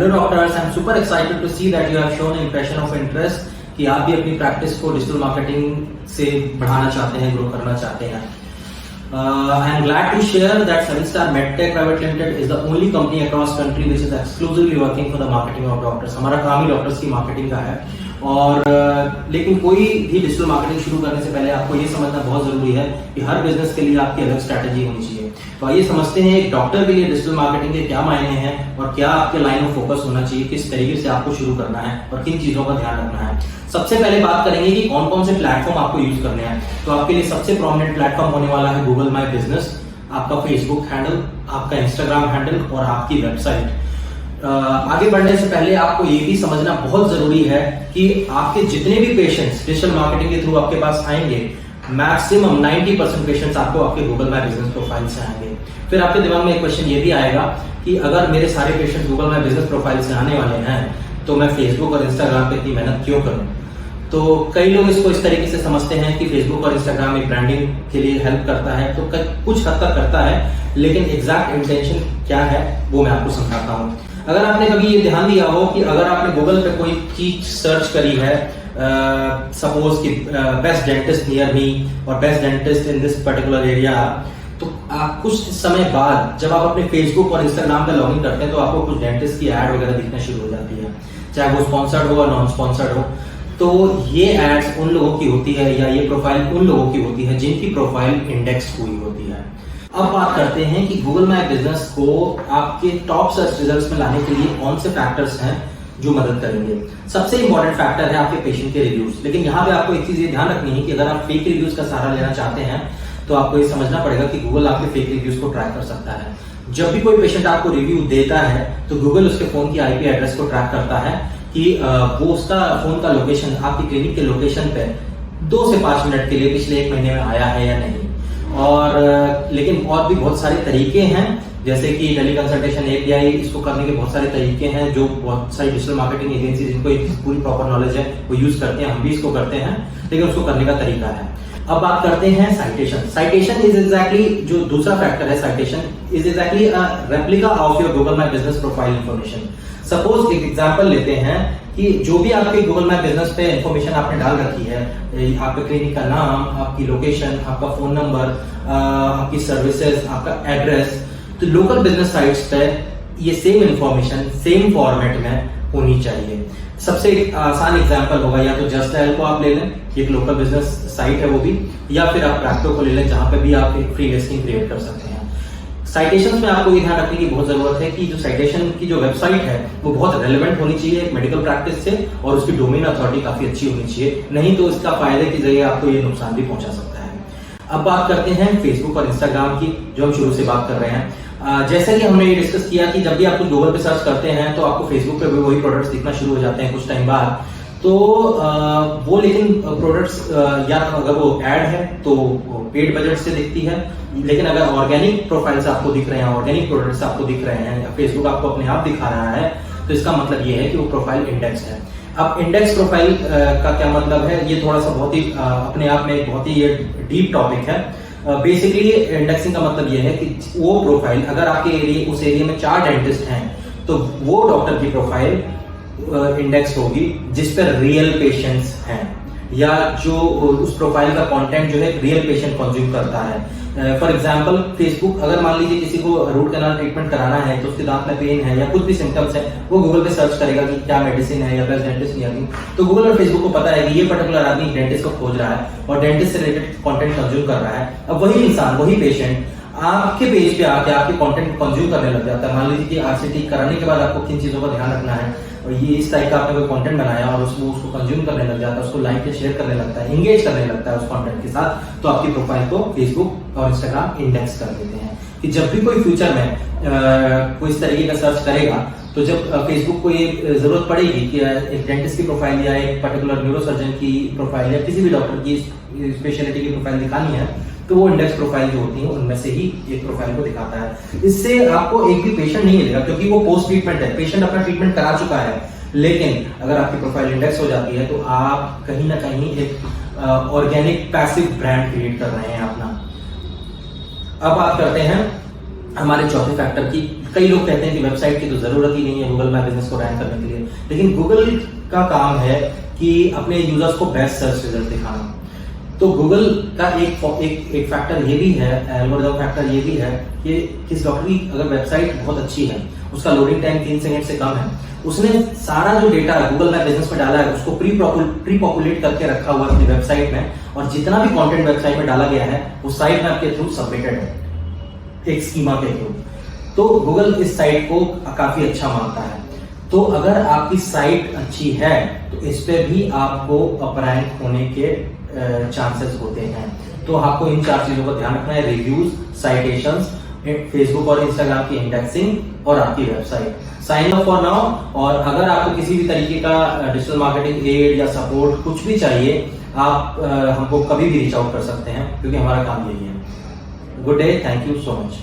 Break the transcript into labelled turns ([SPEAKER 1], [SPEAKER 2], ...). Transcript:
[SPEAKER 1] Hello doctors, I am super excited to see that you have shown impression of interest कि आप भी अपनी practice को digital marketing से बढ़ाना चाहते हैं, ग्रो करना चाहते हैं। I am glad to share that 7-Star MedTech Private Limited is the only company across country which is exclusively working for the marketing of doctors। हमारा काम ही डॉक्टर्स की मार्केटिंग का है और लेकिन कोई भी डिजिटल मार्केटिंग शुरू करने से पहले आपको ये समझना बहुत जरूरी है कि हर बिजनेस के लिए आपकी अलग स्ट्रैटेजी होनी चाहिए। तो आइए समझते हैं एक डॉक्टर के लिए डिजिटल मार्केटिंग के क्या मायने हैं और क्या आपके लाइन ऑफ फोकस होना चाहिए, किस तरीके से आपको शुरू करना है और किन चीजों का ध्यान रखना है। सबसे पहले बात करेंगे कि कौन कौन से प्लेटफॉर्म आपको यूज करने हैं। तो आपके लिए सबसे प्रोमिनेंट प्लेटफॉर्म होने वाला है गूगल माई बिजनेस, आपका फेसबुक हैंडल, आपका इंस्टाग्राम हैंडल और आपकी वेबसाइट। आगे बढ़ने से पहले आपको ये भी समझना बहुत जरूरी है कि आपके जितने भी पेशेंट्स डिजिटल मार्केटिंग के थ्रू आपके पास आएंगे, मैक्सिमम 90% पेशेंट्स आपको आपके गूगल माई बिजनेस प्रोफाइल से आएंगे। फिर आपके दिमाग में एक क्वेश्चन ये भी आएगा कि अगर मेरे सारे patients Google my business profile से आने वाले हैं तो मैं फेसबुक और इंस्टाग्राम पे इतनी मेहनत क्यों करूं। तो कई लोग इसको इस तरीके से समझते हैं कि फेसबुक और इंस्टाग्राम एक ब्रांडिंग के लिए हेल्प करता है, तो कुछ हद तक करता है, लेकिन एग्जैक्ट इंटेंशन क्या है वो मैं आपको समझाता हूँ। अगर आपने कभी ये ध्यान दिया हो कि अगर आपने गूगल पे कोई चीज सर्च करी है, सपोज कि बेस्ट डेंटिस्ट नियर मी और best dentist in this particular area, तो आप कुछ समय बाद जब आप अपने फेसबुक और इंस्टाग्राम पे लॉगिन करते हैं तो आपको कुछ डेंटिस्ट की एड वगैरह दिखना शुरू हो जाती है, चाहे वो स्पॉन्सर्ड हो या नॉन स्पॉन्सर्ड हो। तो ये एड्स उन लोगों की होती है या ये प्रोफाइल उन लोगों की होती है जिनकी प्रोफाइल इंडेक्स हुई होती है। अब बात करते हैं कि गूगल माई बिजनेस को आपके टॉप सर्च रिजल्ट्स में लाने के लिए कौन से फैक्टर्स हैं जो मदद करेंगे। सबसे इंपॉर्टेंट फैक्टर है आपके पेशेंट के रिव्यूज। लेकिन यहाँ पे आपको एक चीज ये ध्यान रखनी है कि अगर आप फेक रिव्यूज का सहारा लेना चाहते हैं तो आपको ये समझना पड़ेगा कि गूगल आपके फेक रिव्यूज को ट्रैक कर सकता है। जब भी कोई पेशेंट आपको रिव्यू देता है तो गूगल उसके फोन की आईपी एड्रेस को ट्रैक करता है कि वो उसका फोन का लोकेशन आपकी क्लिनिक के लोकेशन पे 2 से 5 मिनट के लिए पिछले 1 महीने में आया है या नहीं। और लेकिन और भी बहुत सारे तरीके हैं, जैसे कि टेली कंसल्टेशन API, इसको करने के बहुत सारे तरीके हैं जो बहुत सारी डिजिटल मार्केटिंग एजेंसी जिनको पूरी प्रॉपर नॉलेज है वो यूज करते हैं, हम भी इसको करते हैं, लेकिन उसको करने का तरीका है। अब बात करते हैं साइटेशन। साइटेशन इज एग्जैक्टली जो दूसरा फैक्टर है, citation is exactly a replica of your Google my business profile information. Suppose एक एग्जांपल लेते हैं कि जो भी आपके गूगल माई बिजनेस पे इंफॉर्मेशन आपने डाल रखी है, आपके क्लिनिक का नाम, आपकी लोकेशन, आपका फोन नंबर, आपकी सर्विसेज, आपका एड्रेस, तो लोकल बिजनेस साइट्स पे ये सेम इंफॉर्मेशन सेम फॉर्मेट में होनी चाहिए। सबसे आसान एग्जांपल होगा या तो जस्ट डायल को आप ले लें, एक लोकल बिजनेस साइट है वो भी, या फिर आप प्रैक्टो को ले लें जहां पे भी आप एक फ्री लिस्टिंग क्रिएट कर सकते हैं। साइटेशंस में आपको ये ध्यान रखने की बहुत जरूरत है कि जो साइटेशन की जो वेबसाइट है वो बहुत रेलेवेंट होनी चाहिए एक मेडिकल प्रैक्टिस से, और उसकी डोमेन अथॉरिटी काफी अच्छी होनी चाहिए, नहीं तो इसका फायदे की जगह आपको ये नुकसान भी पहुंचा सकता है। अब बात करते हैं फेसबुक और इंस्टाग्राम की, जो हम शुरू से बात कर रहे हैं। जैसे कि हमने ये डिस्कस किया कि जब भी आप कुछ गूगल पे सर्च करते हैं तो आपको फेसबुक पे भी वही प्रोडक्ट्स दिखना शुरू हो जाते हैं कुछ टाइम बाद। तो वो लेकिन प्रोडक्ट्स या अगर वो ऐड है तो पेड बजट से दिखती है, लेकिन अगर ऑर्गेनिक प्रोफाइल्स आपको दिख रहे हैं, ऑर्गेनिक प्रोडक्ट्स आपको दिख रहे हैं, या फेसबुक आपको अपने आप दिखा रहा है, तो इसका मतलब ये है कि वो प्रोफाइल इंडेक्स है। अब इंडेक्स प्रोफाइल का क्या मतलब है, ये थोड़ा सा बहुत ही अपने आप में बहुत ही ये डीप टॉपिक है। बेसिकली इंडेक्सिंग का मतलब ये है कि वो प्रोफाइल अगर आपके एरिया उस एरिया में 4 डेंटिस्ट हैं तो वो डॉक्टर की प्रोफाइल इंडेक्स होगी जिस पर रियल पेशेंट्स हैं, या जो उस प्रोफाइल का कंटेंट जो है रियल पेशेंट कंज्यूम करता है। फॉर एग्जांपल फेसबुक, अगर मान लीजिए किसी को रूट कैनाल ट्रीटमेंट कराना है तो उसके दांत में पेन है या कुछ भी सिम्टम्स है, वो गूगल पे सर्च करेगा कि क्या मेडिसिन है या बेस्ट डेंटिस्ट नियर मी, तो गूगल और फेसबुक को पता है कि ये पर्टिकुलर आदमी डेंटिस्ट को खोज रहा है और डेंटिस्ट से रिलेटेड कंटेंट कंज्यूम कर रहा है। अब वही इंसान, वही पेशेंट आपके पेज पे आके आपके कंटेंट कंज्यूम करने लग जाता है। मान लीजिए कि RCT कराने के बाद आपको किन चीजों का ध्यान रखना है, और ये इस टाइप का आपने कोई कंटेंट बनाया और उसको कंज्यूम करने लग जाता है, उसको लाइक या शेयर करने लगता है, एंगेज करने लगता है उस कंटेंट के साथ, तो आपकी प्रोफाइल को फेसबुक और इंस्टाग्राम इंडेक्स कर देते हैं कि जब भी कोई फ्यूचर में कोई इस तरीके का सर्च करेगा तो जब फेसबुक को ये जरूरत पड़ेगी कि एक डेंटिस्ट की प्रोफाइल या एक पर्टिकुलर न्यूरोसर्जन की प्रोफाइल या किसी भी डॉक्टर की स्पेशलिटी की प्रोफाइल दिखानी है, तो वो इंडेक्स प्रोफाइल जो होती है उनमें से ही एक प्रोफाइल को दिखाता है। इससे आपको एक भी पेशेंट नहीं मिलेगा क्योंकि वो पोस्ट ट्रीटमेंट है, पेशेंट अपना ट्रीटमेंट करा चुका है। लेकिन अगर आपकी प्रोफाइल इंडेक्स हो जाती है तो आप कहीं ना कहीं एक ऑर्गेनिक पैसिव ब्रांड क्रिएट कर रहे हैं अपना। अब बात करते हैं हमारे चौथे फैक्टर की, कई लोग कहते हैं कि वेबसाइट की तो जरूरत ही नहीं है गूगल माई बिजनेस को रैंक करने के लिए, लेकिन गूगल का काम है कि अपने यूजर्स को बेस्ट सर्च रिजल्ट दिखाना। तो गूगल का एक फैक्टर ये भी है, एल्गोरिथम फैक्टर ये भी है कि किस डॉक्टर की अगर वेबसाइट बहुत अच्छी है, उसका लोडिंग टाइम 3 सेकंड से कम है, उसने सारा जो डेटा गूगल मैप बिजनेस में डाला है उसको प्री पॉपुलेट करके रखा हुआ है अपनी वेबसाइट में, और जितना भी कंटेंट वेबसाइट में डाला गया है वो साइट मैप के थ्रू सबमिटेड है एक स्कीमा के थ्रू। तो गूगल इस साइट को काफी अच्छा मानता है। तो अगर आपकी साइट अच्छी है तो इस पे भी आपको अप रैंक होने के चांसेस होते हैं। तो आपको इन 4 चीजों का ध्यान रखना है, रिव्यूज, साइटेशंस, फेसबुक और इंस्टाग्राम की इंडेक्सिंग और आपकी website. Sign up for now. और अगर आपको किसी भी तरीके का डिजिटल मार्केटिंग एड या सपोर्ट कुछ भी चाहिए, आप हमको कभी भी रीच आउट कर सकते हैं, क्योंकि हमारा काम यही है। Good day, thank you so much.